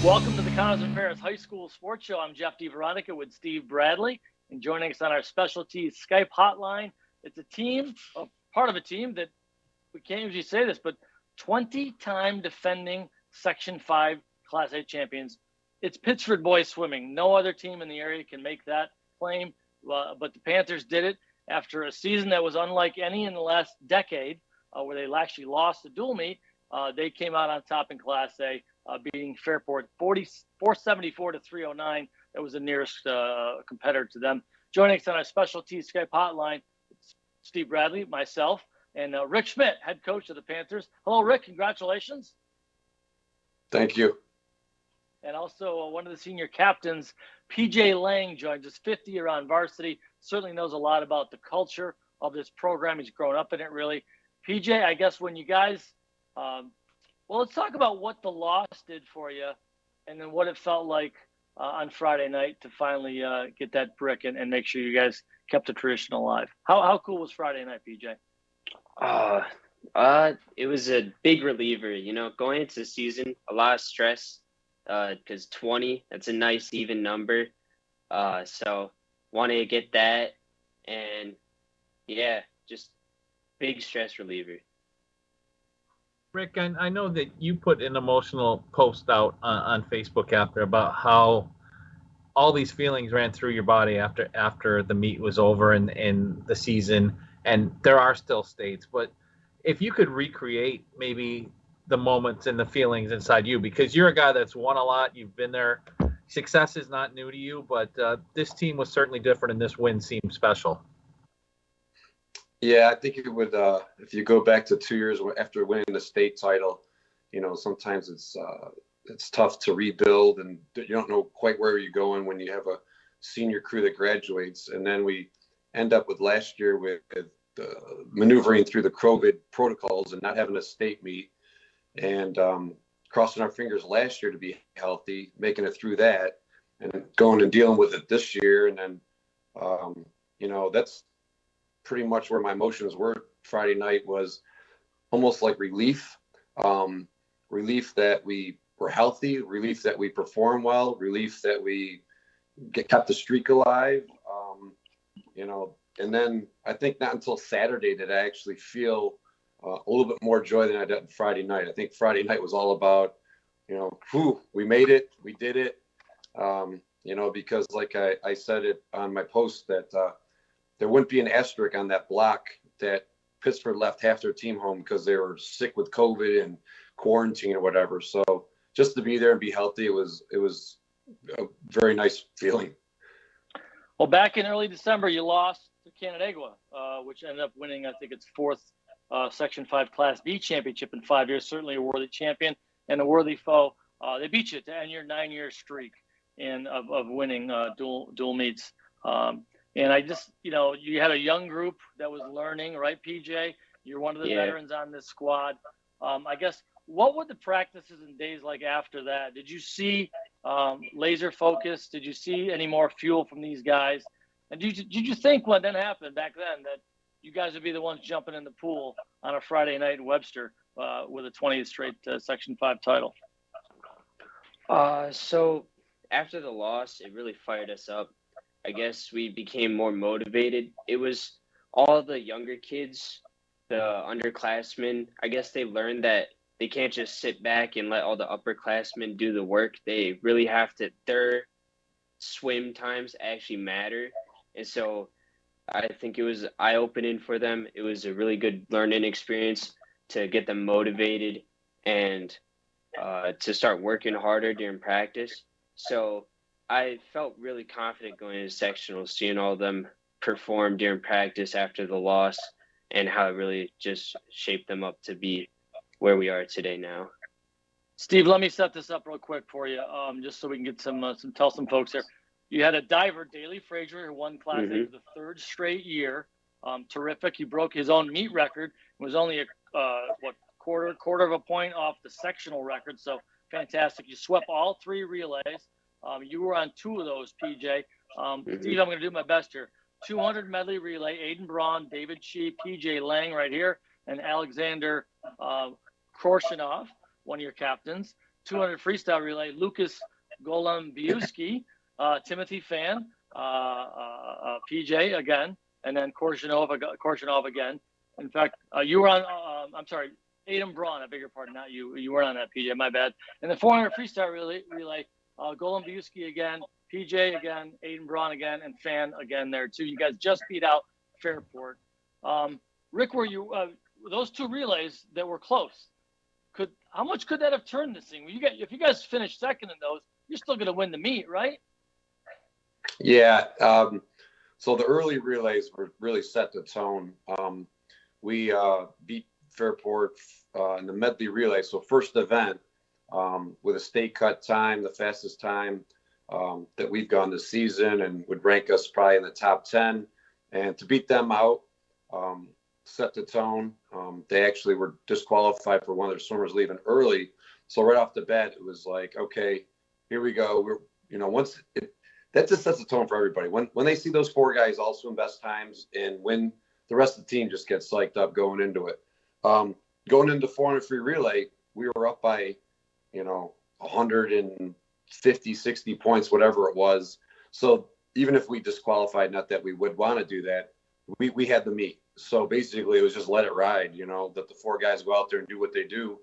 Welcome to the Connors and Ferris High School Sports Show. I'm Jeff DiVeronica with Steve Bradley, and joining us on our specialties Skype hotline, it's a team, part of a team that we can't usually say this, but 20-time defending Section 5 Class A champions. It's Pittsford boys swimming. No other team in the area can make that claim, but the Panthers did it after a season that was unlike any in the last decade, where they actually lost the dual meet. They came out on top in Class A, beating Fairport 474 to 309. That was the nearest competitor to them. Joining us on our specialties Skype hotline, it's Steve Bradley, myself, and Rick Schmitt, head coach of the Panthers. Hello, Rick. Congratulations. Thank you. And also one of the senior captains, PJ Lang, joins us, 50 year on varsity. Certainly knows a lot about the culture of this program. He's grown up in it, really. PJ, I guess when you guys well, let's talk about what the loss did for you and then what it felt like on Friday night to finally get that brick and make sure you guys kept the tradition alive. How cool was Friday night, PJ? It was a big reliever, going into the season, a lot of stress because 20, that's a nice even number. So wanted to get that and, yeah, just big stress reliever. Rick, I know that you put an emotional post out on Facebook after about how all these feelings ran through your body after the meet was over and the season, and there are still states. But if you could recreate maybe the moments and the feelings inside you, because you're a guy that's won a lot, you've been there. Success is not new to you, but this team was certainly different, and this win seemed special. Yeah, I think it would. If you go back to 2 years after winning the state title, sometimes it's tough to rebuild, and you don't know quite where you're going when you have a senior crew that graduates, and then we end up with last year with maneuvering through the COVID protocols and not having a state meet, and crossing our fingers last year to be healthy, making it through that, and going and dealing with it this year, and then that's pretty much where my emotions were Friday night. Was almost like relief that we were healthy, relief that we performed well, relief that we kept the streak alive. And then I think not until Saturday did I actually feel a little bit more joy than I did on Friday night. I think Friday night was all about, we made it, we did it. Because like I said it on my post that, there wouldn't be an asterisk on that block that Pittsford left half their team home because they were sick with COVID and quarantine or whatever. So just to be there and be healthy, it was a very nice feeling. Well, back in early December, you lost to Canandaigua, which ended up winning, I think it's fourth Section 5 Class B championship in 5 years. Certainly a worthy champion and a worthy foe. They beat you to end your 9-year streak of winning dual meets. And I just, you had a young group that was learning, right, PJ? You're one of the veterans on this squad. I guess, what were the practices and days like after that? Did you see laser focus? Did you see any more fuel from these guys? And did you think when that happened back then that you guys would be the ones jumping in the pool on a Friday night in Webster with a 20th straight Section 5 title? So after the loss, it really fired us up. I guess we became more motivated. It was all the younger kids, the underclassmen. I guess they learned that they can't just sit back and let all the upperclassmen do the work. They really have to, their swim times actually matter. And so I think it was eye-opening for them. It was a really good learning experience to get them motivated and to start working harder during practice. So I felt really confident going into sectionals, seeing all of them perform during practice after the loss and how it really just shaped them up to be where we are today now. Steve, let me set this up real quick for you, just so we can get tell some folks here. You had a diver, Daley Frazier, who won Class A for the third straight year. Terrific. He broke his own meet record. It was only quarter of a point off the sectional record. So fantastic. You swept all 3 relays. You were on 2 of those, PJ. Steve, I'm going to do my best here. 200 medley relay, Aiden Braun, David Shee, PJ Lang right here, and Alexander Korshunov, one of your captains. 200 freestyle relay, Lucas Golombiewski, Timothy Fan, PJ again, and then Korshunov again. In fact, you were on, I'm sorry, Adam Braun, I beg your pardon, not you. You weren't on that, PJ, my bad. And the 400 freestyle relay, Golombiewski again, PJ again, Aiden Braun again, and Fan again there too. You guys just beat out Fairport. Rick, were you those two relays that were close? How much could that have turned this thing? If you guys finished second in those, you're still going to win the meet, right? Yeah. So the early relays were really set the tone. We beat Fairport in the medley relay. So first event with a state cut time, the fastest time that we've gone this season, and would rank us probably in the top 10. And to beat them out, set the tone. They actually were disqualified for one of their swimmers leaving early. So right off the bat, it was like, okay, here we go. That just sets the tone for everybody. When they see those four guys all swim best times and win, the rest of the team just gets psyched up going into it. Going into 400 free relay, we were up by, 150, 60 points, whatever it was. So even if we disqualified, not that we would want to do that, we had the meet. So basically it was just let it ride, that the four guys go out there and do what they do.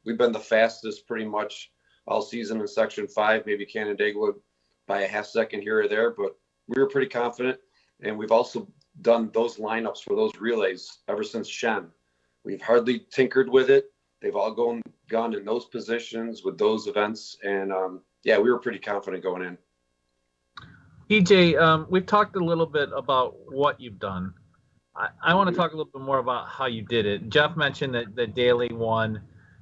We've been the fastest pretty much all season in Section 5, maybe Canandaigua by a half second here or there, but we were pretty confident. And we've also done those lineups for those relays ever since Shen. We've hardly tinkered with it. They've all gone in those positions with those events. And we were pretty confident going in. EJ, we've talked a little bit about what you've done. I want to talk a little bit more about how you did it. Jeff mentioned that Daly won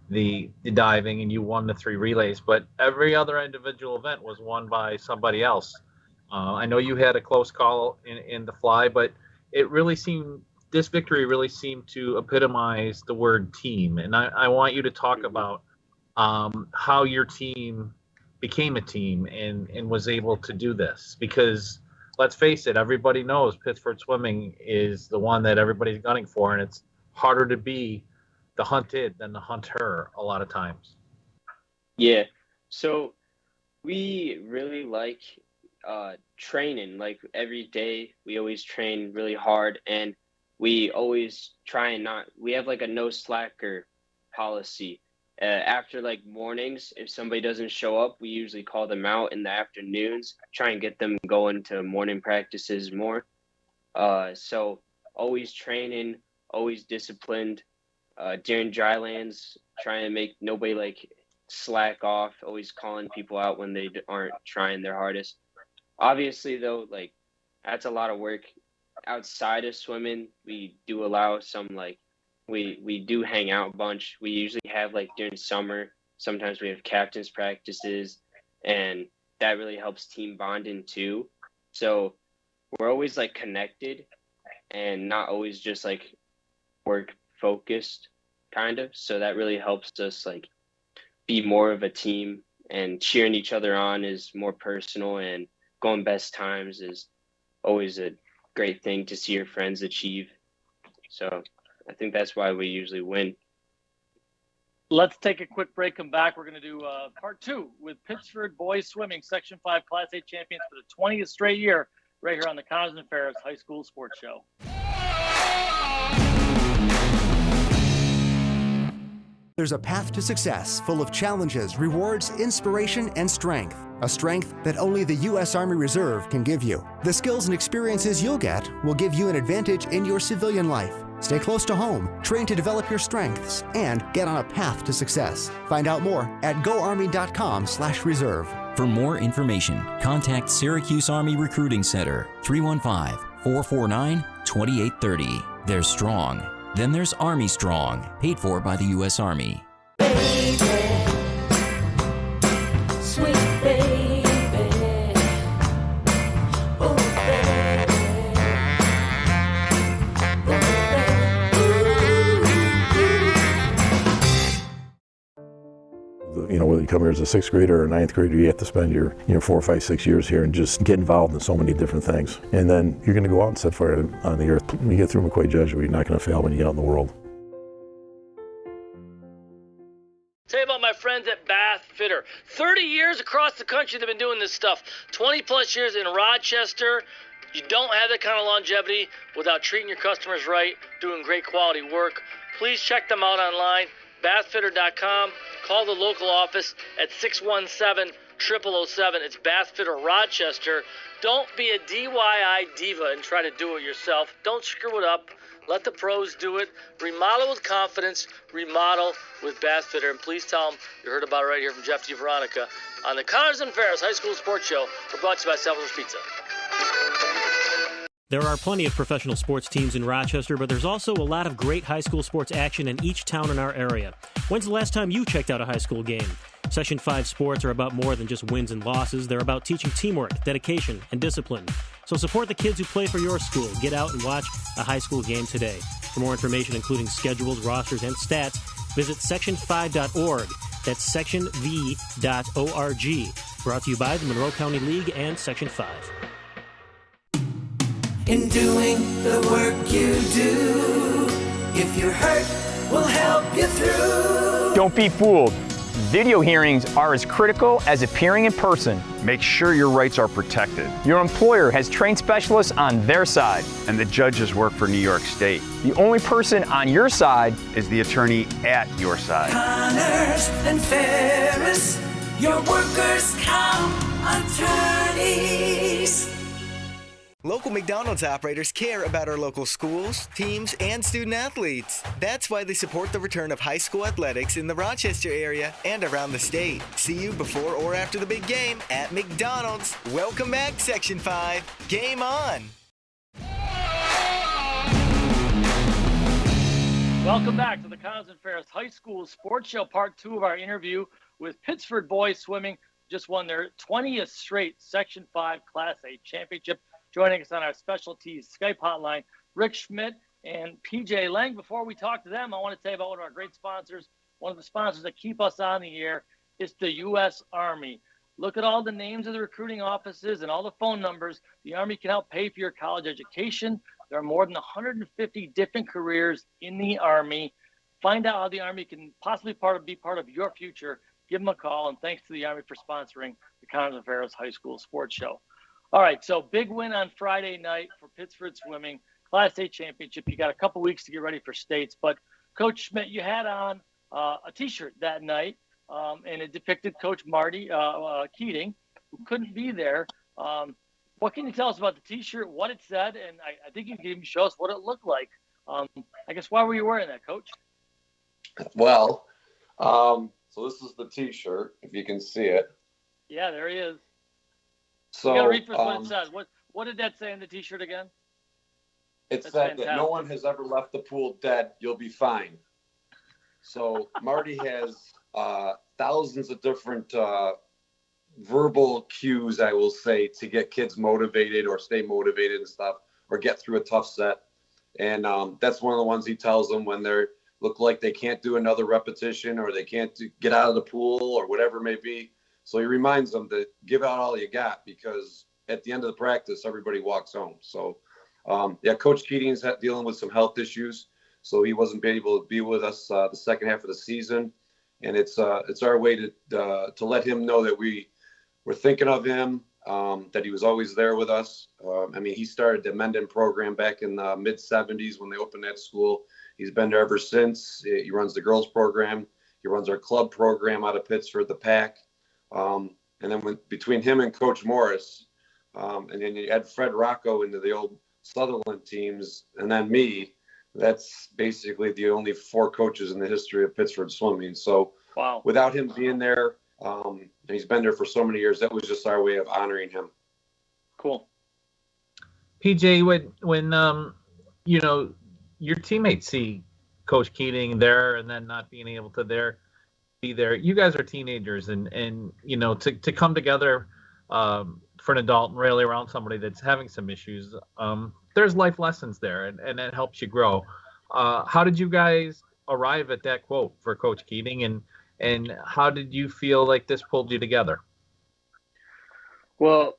the diving and you won the 3 relays, but every other individual event was won by somebody else. I know you had a close call in the fly, but this victory really seemed to epitomize the word team. And I want you to talk about how your team became a team and was able to do this, because let's face it, everybody knows Pittsford swimming is the one that everybody's gunning for, and it's harder to be the hunted than the hunter a lot of times. Yeah. So we really like training. Like every day we always train really hard, and we always try and we have like a no slacker policy. After like mornings, if somebody doesn't show up, we usually call them out in the afternoons, try and get them going to morning practices more. So always training, always disciplined. During drylands, trying to make nobody like slack off, always calling people out when they aren't trying their hardest. Obviously though, like that's a lot of work. Outside of swimming, we do allow some we do hang out a bunch. We usually have like during summer, sometimes we have captain's practices, and that really helps team bonding too. So we're always like connected and not always just like work focused kind of. So that really helps us like be more of a team, and cheering each other on is more personal, and going best times is always a great thing to see your friends achieve. So I think that's why we usually win. Let's take a quick break. Come back. We're going to do part 2 with Pittsford boys swimming Section 5 Class A champions for the 20th straight year right here on the Connors and Ferris High School Sports Show. There's a path to success full of challenges, rewards, inspiration, and strength. A strength that only the U.S. Army Reserve can give you. The skills and experiences you'll get will give you an advantage in your civilian life. Stay close to home, train to develop your strengths, and get on a path to success. Find out more at goarmy.com/reserve. For more information, contact Syracuse Army Recruiting Center, 315-449-2830. There's strong. Then there's Army Strong, paid for by the U.S. Army. Baby, sweet baby, oh baby, whether you come here as a 6th grader or a 9th grader, you have to spend your 4, 5, 6 years here and just get involved in so many different things. And then you're going to go out and set fire on the earth. When you get through McQuay Jesuit, you're not going to fail when you get out in the world. Tell you about my friends at Bath Fitter. 30 years across the country they've been doing this stuff. 20 plus years in Rochester. You don't have that kind of longevity without treating your customers right, doing great quality work. Please check them out online, bathfitter.com. Call the local office at 617-0007. It's Bath Fitter Rochester. Don't be a DIY diva and try to do it yourself. Don't screw it up. Let the pros do it. Remodel with confidence. Remodel with Bath Fitter. And please tell them you heard about it right here from Jeff DiVeronica on the Connors and Ferris High School Sports Show. We're brought to you by Salvador's Pizza. There are plenty of professional sports teams in Rochester, but there's also a lot of great high school sports action in each town in our area. When's the last time you checked out a high school game? Section 5 sports are about more than just wins and losses. They're about teaching teamwork, dedication, and discipline. So support the kids who play for your school. Get out and watch a high school game today. For more information, including schedules, rosters, and stats, visit section5.org. That's sectionv.org. Brought to you by the Monroe County League and Section 5. In doing the work you do, if you're hurt, we'll help you through. Don't be fooled. Video hearings are as critical as appearing in person. Make sure your rights are protected. Your employer has trained specialists on their side. And the judges work for New York State. The only person on your side is the attorney at your side. Connors and Ferris, your workers' comp attorneys. Local McDonald's operators care about our local schools, teams, and student athletes. That's why they support the return of high school athletics in the Rochester area and around the state. See you before or after the big game at McDonald's. Welcome back, Section 5. Game on! Welcome back to the Connors and Ferris High School Sports Show, part 2 of our interview with Pittsford boys swimming. Just won their 20th straight Section 5 Class A championship. Joining us on our specialties Skype hotline, Rick Schmitt and PJ Lang. Before we talk to them, I want to tell you about one of our great sponsors. One of the sponsors that keep us on the air is the U.S. Army. Look at all the names of the recruiting offices and all the phone numbers. The Army can help pay for your college education. There are more than 150 different careers in the Army. Find out how the Army can possibly be part of your future. Give them a call, and thanks to the Army for sponsoring the Connors and Ferris High School Sports Show. All right, so big win on Friday night for Pittsford Swimming, Class A championship. You got a couple weeks to get ready for states. But, Coach Schmitt, you had on a T-shirt that night, and it depicted Coach Marty Keating, who couldn't be there. What can you tell us about the T-shirt, what it said, and I think you can even show us what it looked like. I guess, why were you wearing that, Coach? Well, so this is the T-shirt, if you can see it. Yeah, there he is. So, you got to read for what it says. What did that say in the T-shirt again? It said that no one has ever left the pool dead. You'll be fine. So Marty has thousands of different verbal cues, I will say, to get kids motivated or stay motivated and stuff, or get through a tough set. And that's one of the ones he tells them when they look like they can't do another repetition or they can't get out of the pool or whatever it may be. So he reminds them to give out all you got, because at the end of the practice, everybody walks home. So, Coach Keating's dealing with some health issues, so he wasn't able to be with us the second half of the season. And it's our way to let him know that we're thinking of him, that he was always there with us. He started the Menden program back in the mid-'70s when they opened that school. He's been there ever since. He runs the girls program. He runs our club program out of Pittsford, the PAC. And then between him and Coach Morris, and then you add Fred Rocco into the old Sutherland teams, and then me, that's basically the only 4 coaches in the history of Pittsford swimming. So wow. Without him being there, and he's been there for so many years, that was just our way of honoring him. Cool. PJ, when your teammates see Coach Keating there and then not being able to be there, you guys are teenagers, and to come together for an adult and rally around somebody that's having some issues, there's life lessons there, and it helps you grow. How did you guys arrive at that quote for Coach Keating, and how did you feel like this pulled you together? Well,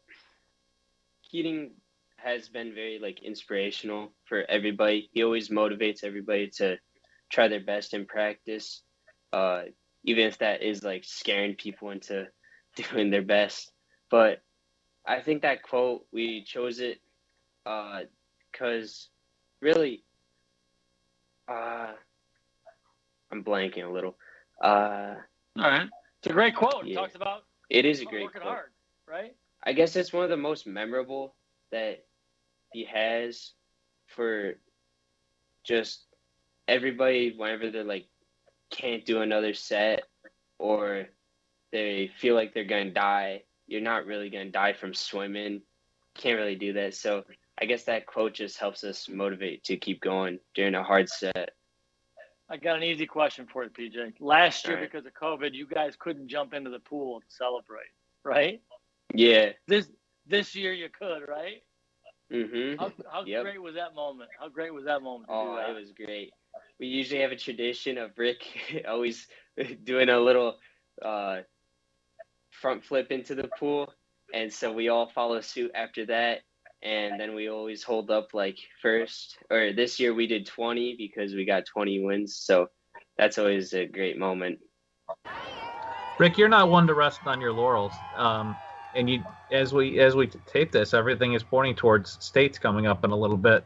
Keating has been very inspirational for everybody. He always motivates everybody to try their best in practice. even if that is like scaring people into doing their best. But I think that quote, we chose it because really, I'm blanking a little. All right. It's a great quote. It talks about it is a great working quote. hard, right? I guess it's one of the most memorable that he has for just everybody whenever they're like can't do another set or they feel like they're going to die. You're not really going to die from swimming. Can't really do that. So I guess that quote just helps us motivate to keep going during a hard set. I got an easy question for you, PJ. Last year, All right. because of COVID, you guys couldn't jump into the pool and celebrate, right? Yeah. This year you could, right? Mm-hmm. How great was that moment? How great was that moment? Oh, it was great. We usually have a tradition of Rick always doing a little front flip into the pool. And so we all follow suit after that. And then we always hold up like first. Or this year we did 20 because we got 20 wins. So that's always a great moment. Rick, you're not one to rest on your laurels. And you, as we tape this, everything is pointing towards states coming up in a little bit.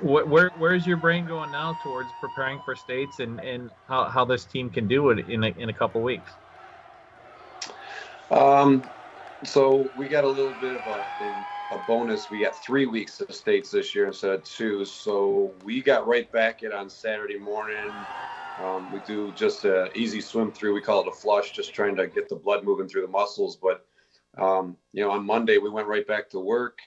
Where's your brain going now towards preparing for states and how this team can do it in a couple weeks? So we got a little bit of a bonus. We got 3 weeks of states this year instead of 2. So we got right back it on Saturday morning. We do just an easy swim through. We call it a flush, just trying to get the blood moving through the muscles. But, on Monday, we went right back to work.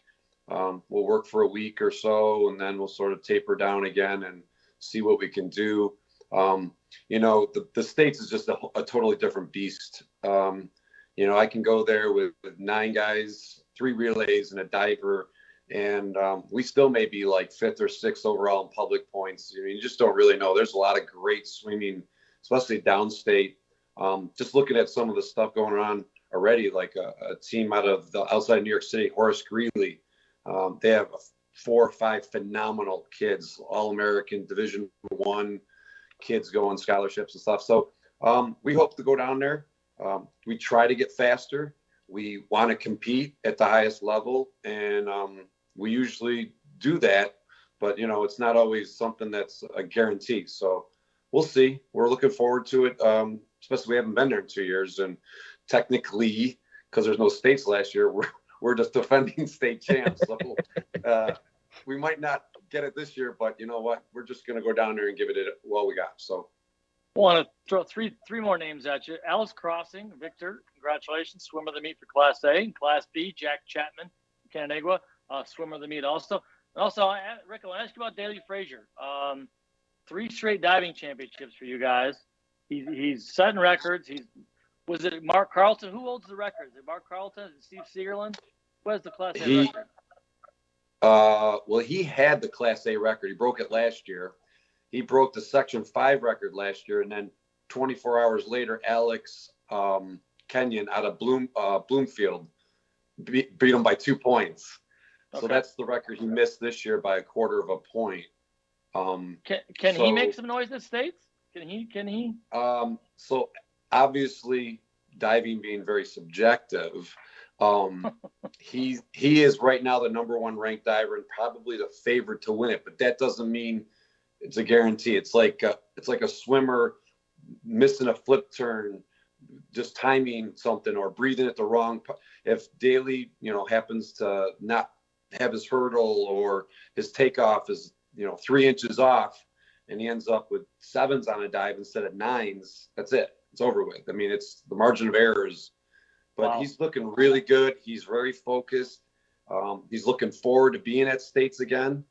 We'll work for a week or so, and then we'll sort of taper down again and see what we can do. The States is just a totally different beast. I can go there with 9 guys, 3 relays, and a diver, and we still may be like 5th or 6th overall in public points. You just don't really know. There's a lot of great swimming, especially downstate. Just looking at some of the stuff going on already, like a team out of outside New York City, Horace Greeley. They have 4 or 5 phenomenal kids, All-American Division I kids going scholarships and stuff. So we hope to go down there. We try to get faster. We want to compete at the highest level, and we usually do that. But, it's not always something that's a guarantee. So we'll see. We're looking forward to it, especially we haven't been there in 2 years. And technically, because there's no states last year, we're just defending state champs. So we might not get it this year, but you know what? We're just going to go down there and give it what we got. So. I want to throw three more names at you. Alice Crossing, Victor, congratulations. Swimmer of the meet for Class A. And Class B, Jack Chapman, Canandaigua, swimmer of the meet also. And also, Rick, I want to ask you about Daley Frazier. 3 straight diving championships for you guys. He's setting records. Was it Mark Carlton? Who holds the record? Is it Mark Carlton? Is it Steve Segerland? Who has the Class A record? Well, he had the Class A record. He broke it last year. He broke the Section 5 record last year, and then 24 hours later, Alex Kenyon out of Bloomfield beat him by 2 points. Okay. So that's the record he missed this year by 1/4 of a point. Can he make some noise in the States? Can he? So obviously, diving being very subjective, he is right now the #1 ranked diver and probably the favorite to win it. But that doesn't mean it's a guarantee. It's like a swimmer missing a flip turn, just timing something or breathing at the wrong. If Daley, happens to not have his hurdle or his takeoff is, 3 inches off, and he ends up with 7s on a dive instead of 9s, that's it. It's over with. I mean, it's the margin of errors. But wow. He's looking really good. He's very focused. He's looking forward to being at states again.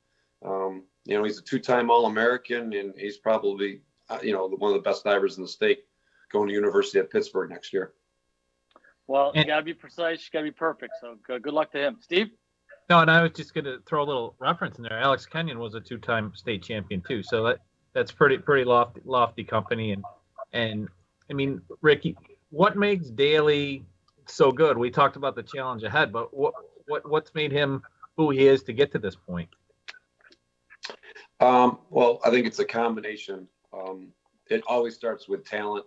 He's a 2-time All-American, and he's probably, one of the best divers in the state going to University of Pittsford next year. Well, you got to be precise. You got to be perfect. So good luck to him. Steve? No, and I was just going to throw a little reference in there. Alex Kenyon was a 2-time state champion too. So that's pretty lofty company. And I mean, Ricky, what makes Daley so good? We talked about the challenge ahead, but what's made him who he is to get to this point? Well, I think it's a combination. It always starts with talent.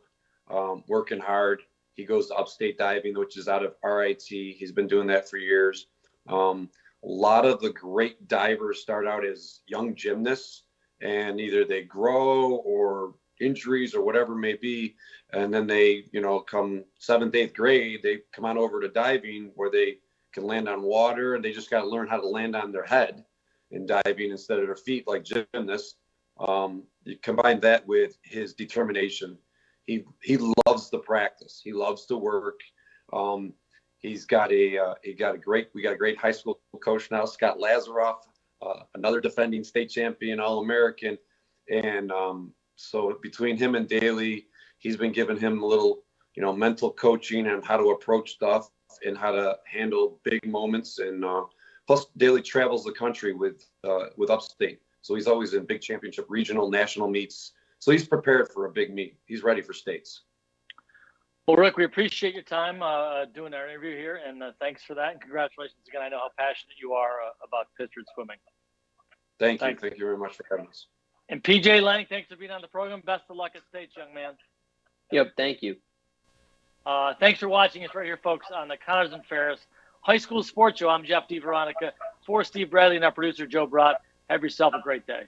working hard. He goes to Upstate Diving, which is out of RIT. He's been doing that for years. A lot of the great divers start out as young gymnasts, and either they grow or injuries or whatever it may be, and then they, come 7th, 8th grade, they come on over to diving where they can land on water, and they just got to learn how to land on their head in diving instead of their feet like gymnasts. You combine that with his determination. He loves the practice. He loves to work. We got a great high school coach now, Scott Lazaroff, another defending state champion, All-American. And so between him and Daly, he's been giving him a little, mental coaching and how to approach stuff and how to handle big moments. And plus Daly travels the country with Upstate. So he's always in big championship, regional, national meets. So he's prepared for a big meet. He's ready for states. Well, Rick, we appreciate your time doing our interview here, and thanks for that. And congratulations again. I know how passionate you are about Pittsford swimming. Thank you. Thank you very much for having us. And PJ Lang, thanks for being on the program. Best of luck at states, young man. Yep, thank you. Thanks for watching us right here, folks, on the Connors and Ferris High School Sports Show. I'm Jeff DiVeronica. For Steve Bradley and our producer, Joe Brott. Have yourself a great day.